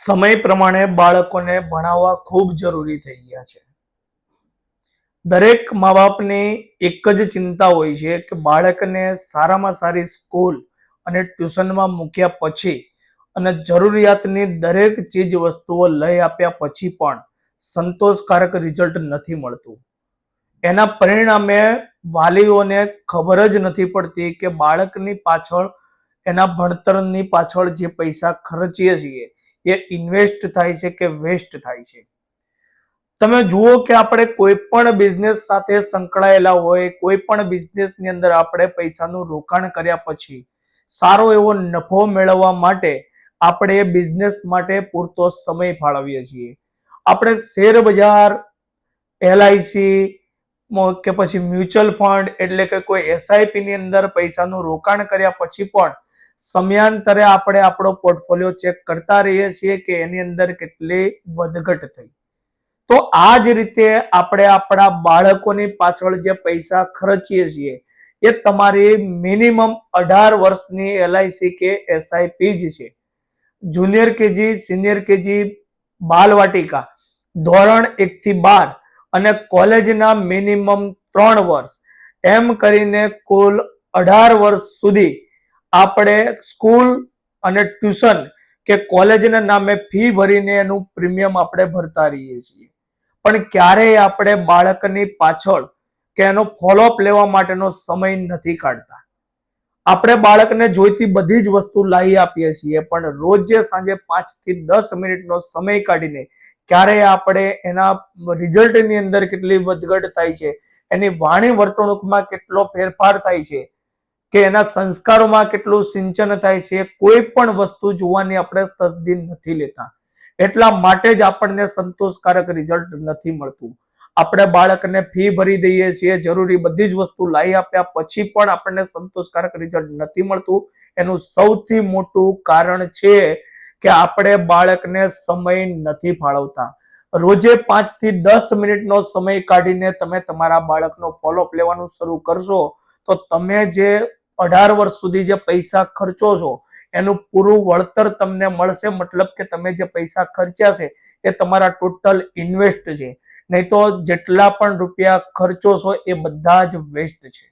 સમય પ્રમાણે બાળકોને ભણાવવા ખૂબ જરૂરી થઈ ગયા છે. દરેક મા બાપની એક જ ચિંતા હોય છે કે બાળકને સારામાં સારી સ્કૂલ અને ટ્યુશનમાં મૂક્યા પછી અને જરૂરિયાતની દરેક ચીજ વસ્તુઓ લઈ આપ્યા પછી પણ સંતોષકારક રિઝલ્ટ નથી મળતું. એના પરિણામે વાલીઓને ખબર જ નથી પડતી કે બાળકની પાછળ, એના ભણતરની પાછળ જે પૈસા ખર્ચીએ છીએ એ ઇન્વેસ્ટ થાય છે કે વેસ્ટ થાય છે. તમે જુઓ કે આપણે કોઈ પણ બિઝનેસ સાથે સંકળાયેલા હોય, કોઈ પણ બિઝનેસની અંદર આપણે પૈસાનું રોકાણ કર્યા પછી સારો એવો નફો મેળવવા માટે આપણે એ બિઝનેસ માટે પૂરતો સમય ફાળવીએ છીએ. આપણે શેર બજાર, એલઆઈસી કે પછી મ્યુચ્યુઅલ ફંડ એટલે કે કોઈ એસઆઈપી ની અંદર પૈસાનું રોકાણ કર્યા પછી પણ સમયાંતરે આપણે આપણો પોર્ટફોલિયો ચેક કરતા રહીએ છીએ કે એની અંદર કેટલી વધઘટ થઈ. તો આ જ રીતે આપણે આપણા બાળકોની પાછળ જે પૈસા ખર્ચીએ છીએ એ તમારી મિનિમમ 18 વર્ષની એલઆઈસી કે એસઆઈપી જ છે. જુનિયર કેજી, સિનિયર કેજી, બાલવાટિકા, ધોરણ 1 થી 12 અને કોલેજના મિનિમમ 3 વર્ષ એમ કરીને કુલ 18 વર્ષ સુધી આપણે સ્કૂલ અને ટ્યુશન કે કોલેજના નામે ફી ભરીને એનું પ્રીમિયમ આપણે ભરતા રહીએ છીએ. પણ ક્યારેય આપણે બાળકની પાછળ કે એનો ફોલોઅપ લેવા માટેનો સમય નથી કાઢતા. આપણે બાળકને જોઈતી બધી જ વસ્તુ લાવી આપીએ છીએ, પણ રોજે સાંજે 5 થી 10 મિનિટનો સમય કાઢીને ક્યારેય આપણે એના રિઝલ્ટની અંદર કેટલી વધઘટ થાય છે, એની વાણી વર્તણૂકમાં કેટલો ફેરફાર થાય છે કે એના સંસ્કારોમાં કેટલું સિંચન થાય છે, કોઈ પણ વસ્તુ જોવાની આપણે તસદી નથી લેતા. એટલા માટે જ આપણને સંતોષકારક રિઝલ્ટ નથી મળતું. આપણે બાળકને ફી ભરી દઈએ છીએ, જરૂરી બધી જ વસ્તુ લાવી આપ્યા પછી પણ આપણને સંતોષકારક રિઝલ્ટ નથી મળતું. એનું સૌથી મોટું કારણ છે કે આપણે બાળકને સમય નથી ફાળવતા. રોજે 5 થી 10 મિનિટનો સમય કાઢીને તમે તમારા બાળકનો ફોલોઅપ લેવાનું શરૂ કરશો તો તમે જે 18 વર્ષ સુધી જે પૈસા ખર્ચો છો એનું પૂરું વળતર તમને મળશે. મતલબ કે તમે જે પૈસા ખર્ચ્યા છે એ તમારા ટોટલ ઇન્વેસ્ટ છે, નહીં તો જેટલા પણ રૂપિયા ખર્ચો છો એ બધા જ વેસ્ટ છે.